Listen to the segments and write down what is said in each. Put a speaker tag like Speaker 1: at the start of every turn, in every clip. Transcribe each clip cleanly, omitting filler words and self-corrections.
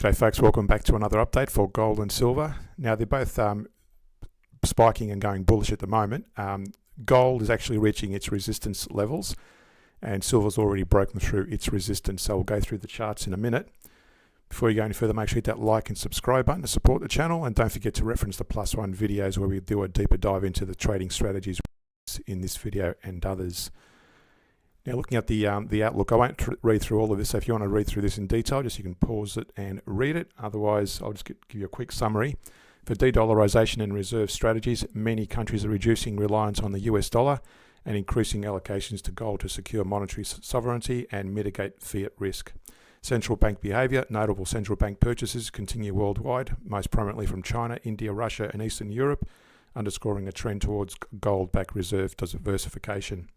Speaker 1: G'day folks, welcome back to another update for gold and silver. Now they're both spiking and going bullish at the moment. Gold is actually reaching its resistance levels and silver's already broken through its resistance, so we'll go through the charts in a minute. Before you go any further, make sure you hit that like and subscribe button to support the channel, and don't forget to reference the +1 videos where we do a deeper dive into the trading strategies in this video and others. Now looking at the outlook, I won't read through all of this, so if you want to read through this in detail, just you can pause it and read it. Otherwise, I'll just give you a quick summary. For de-dollarization and reserve strategies, many countries are reducing reliance on the US dollar and increasing allocations to gold to secure monetary sovereignty and mitigate fiat risk. Central bank behavior, notable central bank purchases continue worldwide, most prominently from China, India, Russia and Eastern Europe, underscoring a trend towards gold-backed reserve diversification.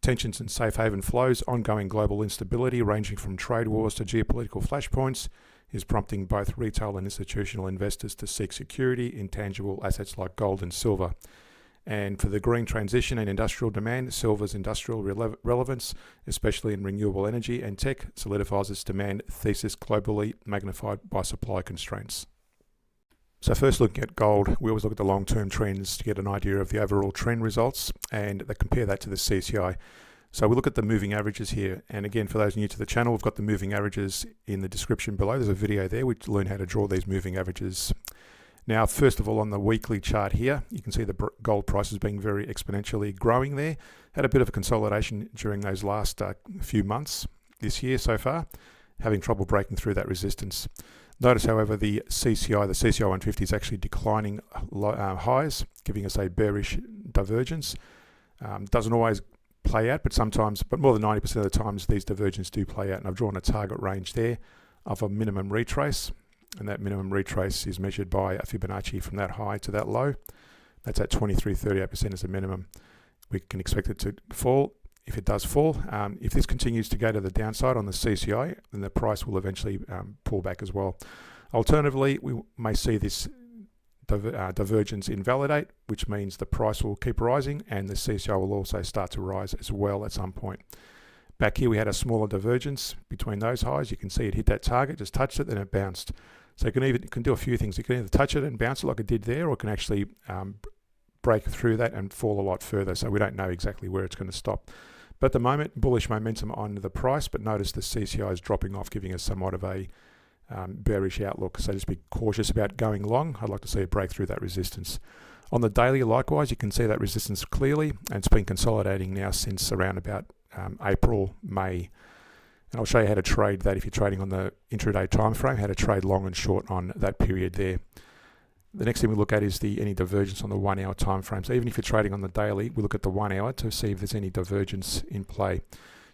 Speaker 1: Tensions and safe haven flows, ongoing global instability ranging from trade wars to geopolitical flashpoints is prompting both retail and institutional investors to seek security in tangible assets like gold and silver. And for the green transition and industrial demand, silver's industrial relevance, especially in renewable energy and tech, solidifies its demand thesis globally, magnified by supply constraints. So first looking at gold, we always look at the long-term trends to get an idea of the overall trend results and they compare that to the CCI. So we look at the moving averages here, and again for those new to the channel, we've got the moving averages in the description below. There's a video there which learn how to draw these moving averages. Now first of all, on the weekly chart here, you can see the gold prices being very exponentially growing there. Had a bit of a consolidation during those last few months this year so far, having trouble breaking through that resistance. Notice, however, the CCI 150 is actually declining highs, giving us a bearish divergence. Doesn't always play out, but more than 90% of the times these divergences do play out. And I've drawn a target range there of a minimum retrace, and that minimum retrace is measured by a Fibonacci from that high to that low. That's at 23.38% as a minimum. We can expect it to fall. If it does fall, if this continues to go to the downside on the CCI, then the price will eventually pull back as well. Alternatively, we may see this divergence invalidate, which means the price will keep rising and the CCI will also start to rise as well at some point. Back here we had a smaller divergence between those highs. You can see it hit that target, just touched it, then it bounced. So it can do a few things. It can either touch it and bounce it like it did there, or it can actually break through that and fall a lot further. So we don't know exactly where it's going to stop. But at the moment, bullish momentum on the price, but notice the CCI is dropping off, giving us somewhat of a bearish outlook. So just be cautious about going long. I'd like to see it break through that resistance. On the daily, likewise, you can see that resistance clearly, and it's been consolidating now since around about April, May. And I'll show you how to trade that if you're trading on the intraday time frame, how to trade long and short on that period there. The next thing we look at is any divergence on the 1 hour time frame. So even if you're trading on the daily, we look at the 1 hour to see if there's any divergence in play.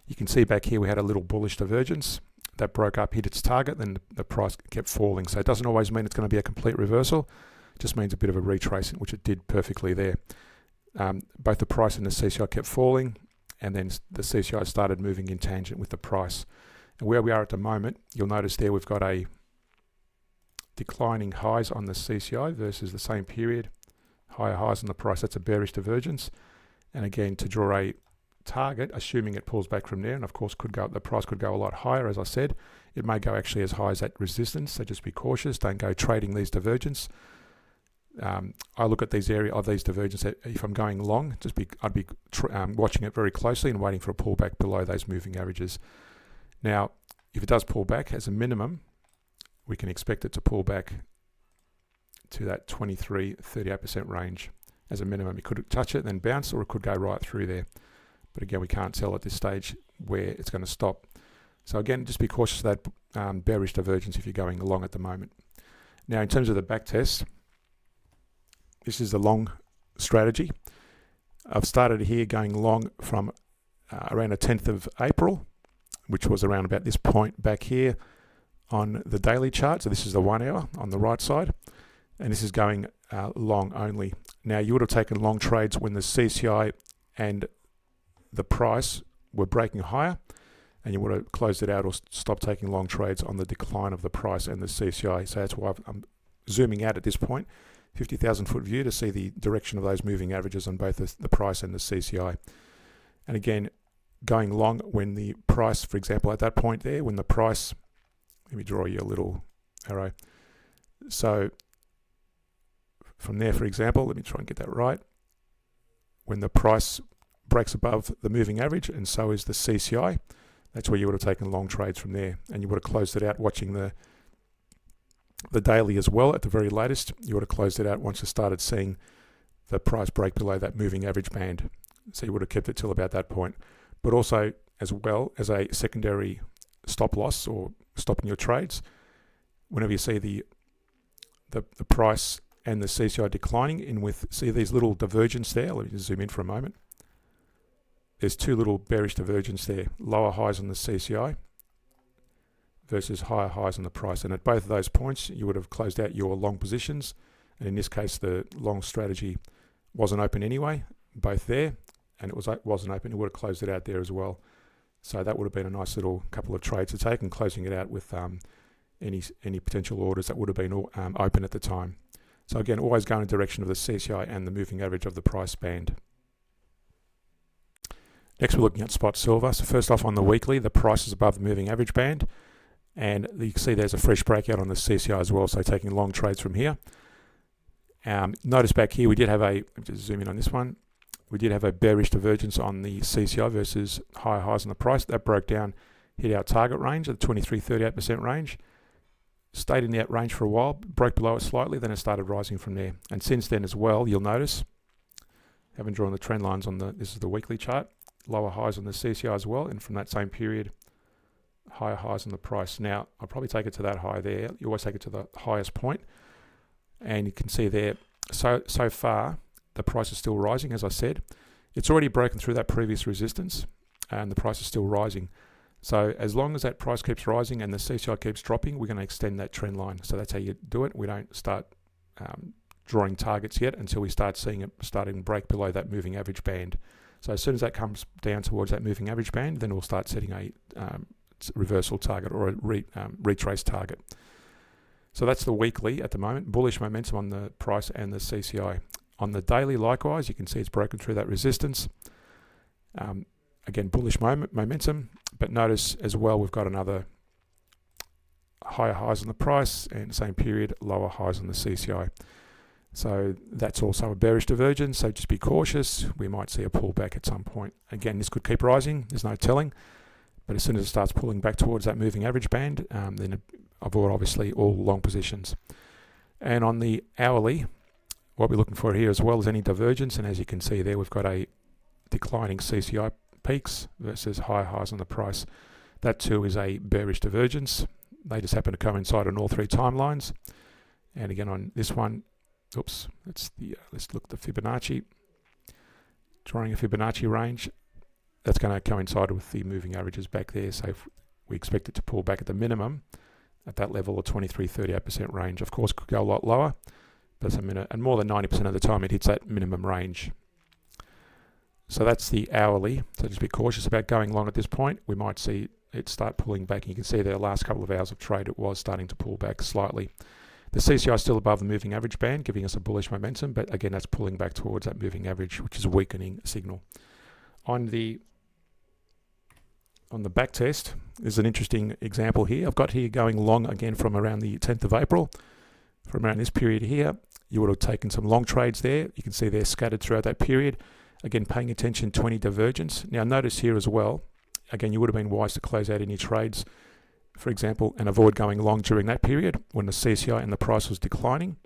Speaker 1: You can see back here we had a little bullish divergence that broke up, hit its target, then the price kept falling. So it doesn't always mean it's going to be a complete reversal. It just means a bit of a retracing, which it did perfectly there. Both the price and the CCI kept falling, and then the CCI started moving in tangent with the price. And where we are at the moment, you'll notice there we've got a declining highs on the CCI versus the same period, higher highs on the price. That's a bearish divergence. And again, to draw a target, assuming it pulls back from there, and of course the price could go a lot higher, as I said. It may go actually as high as that resistance, so just be cautious. Don't go trading these divergences. I look at these divergences. If I'm going long, I'd be watching it very closely and waiting for a pullback below those moving averages. Now, if it does pull back as a minimum, we can expect it to pull back to that 23-38% range as a minimum. It could touch it, then bounce, or it could go right through there. But again, we can't tell at this stage where it's going to stop. So again, just be cautious of that bearish divergence if you're going long at the moment. Now, in terms of the back test, this is the long strategy. I've started here going long from around the 10th of April, which was around about this point back here on the daily chart. So this is the 1 hour on the right side, and this is going long only. Now you would have taken long trades when the CCI and the price were breaking higher, and you would have closed it out or stopped taking long trades on the decline of the price and the CCI. So that's why I'm zooming out at this point, 50,000 foot view, to see the direction of those moving averages on both the price and the CCI. And again, going long when the price, for example, at that point there, when the price, let me draw you a little arrow. So from there, for example, let me try and get that right. When the price breaks above the moving average, and so is the CCI, that's where you would have taken long trades from there, and you would have closed it out watching the daily as well. At the very latest, you would have closed it out once you started seeing the price break below that moving average band. So you would have kept it till about that point. But also, as well as a secondary stop loss or stopping your trades, whenever you see the price and the CCI declining in with, see these little divergence there, let me just zoom in for a moment. There's two little bearish divergence there, lower highs on the CCI versus higher highs on the price. And at both of those points, you would have closed out your long positions. And in this case, the long strategy wasn't open anyway, both there, and it wasn't open. It would have closed it out there as well. So that would have been a nice little couple of trades to take, and closing it out with any potential orders that would have been open at the time. So again, always go in the direction of the CCI and the moving average of the price band. Next, we're looking at spot silver. So first off, on the weekly, the price is above the moving average band, and you can see there's a fresh breakout on the CCI as well, so taking long trades from here. Notice back here, we did have just zoom in on this one, we did have a bearish divergence on the CCI versus higher highs on the price. That broke down, hit our target range at the 23-38% range, stayed in that range for a while, broke below it slightly, then it started rising from there. And since then as well, you'll notice, haven't drawn the trend lines on this is the weekly chart, lower highs on the CCI as well, and from that same period, higher highs on the price. Now, I'll probably take it to that high there. You always take it to the highest point, and you can see there, so far, the price is still rising, as I said. It's already broken through that previous resistance, and the price is still rising. So as long as that price keeps rising and the CCI keeps dropping, we're going to extend that trend line. So that's how you do it. We don't start drawing targets yet until we start seeing it starting to break below that moving average band. So as soon as that comes down towards that moving average band, then we'll start setting a reversal target or a retrace target. So that's the weekly at the moment. Bullish momentum on the price and the CCI. On the daily, likewise, you can see it's broken through that resistance. Again, bullish momentum, but notice as well we've got another higher highs on the price and same period, lower highs on the CCI. So that's also a bearish divergence, so just be cautious. We might see a pullback at some point. Again, this could keep rising, there's no telling, but as soon as it starts pulling back towards that moving average band, then avoid obviously all long positions. And on the hourly, what we're looking for here as well is any divergence, and as you can see there, we've got a declining CCI peaks versus higher highs on the price. That too is a bearish divergence. They just happen to coincide on all three timelines. And again on this one, oops, let's look at the Fibonacci. Drawing a Fibonacci range, that's going to coincide with the moving averages back there. So if we expect it to pull back at the minimum at that level of 23-38% range. Of course, it could go a lot lower, but and more than 90% of the time it hits that minimum range. So that's the hourly. So just be cautious about going long at this point. We might see it start pulling back. And you can see the last couple of hours of trade, it was starting to pull back slightly. The CCI is still above the moving average band, giving us a bullish momentum, but again, that's pulling back towards that moving average, which is a weakening signal. On the back test, there's an interesting example here. I've got here going long again from around the 10th of April. From around this period here, you would have taken some long trades there. You can see they're scattered throughout that period. Again, paying attention to any divergence. Now notice here as well, again, you would have been wise to close out any trades, for example, and avoid going long during that period when the CCI and the price was declining.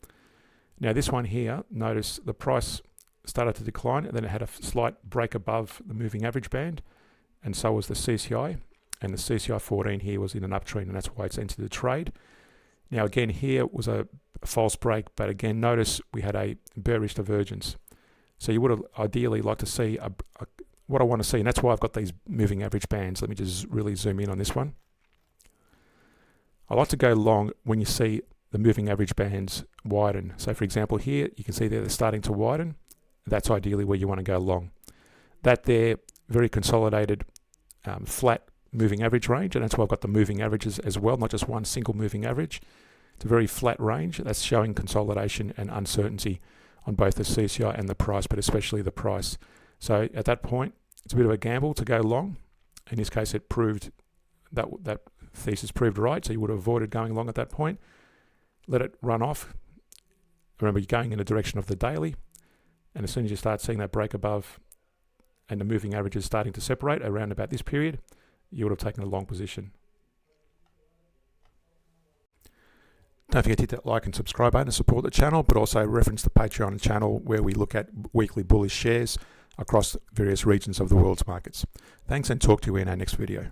Speaker 1: Now this one here, notice the price started to decline and then it had a slight break above the moving average band, and so was the CCI, and the CCI 14 here was in an uptrend, and that's why it's entered the trade. Now again, here was a false break, but again, notice we had a bearish divergence. So you would have ideally like to see what I want to see, and that's why I've got these moving average bands. Let me just really zoom in on this one. I like to go long when you see the moving average bands widen. So for example here, you can see they're starting to widen. That's ideally where you want to go long. That there, very consolidated, flat moving average range, and that's why I've got the moving averages as well, not just one single moving average. It's a very flat range. That's showing consolidation and uncertainty on both the CCI and the price, but especially the price. So at that point, it's a bit of a gamble to go long. In this case, it proved that thesis proved right, so you would have avoided going long at that point. let it run off. Remember, you're going in the direction of the daily, and as soon as you start seeing that break above and the moving averages starting to separate around about this period, you would have taken a long position. Don't forget to hit that like and subscribe button to support the channel, but also reference the Patreon channel where we look at weekly bullish shares across various regions of the world's markets. Thanks, and talk to you in our next video.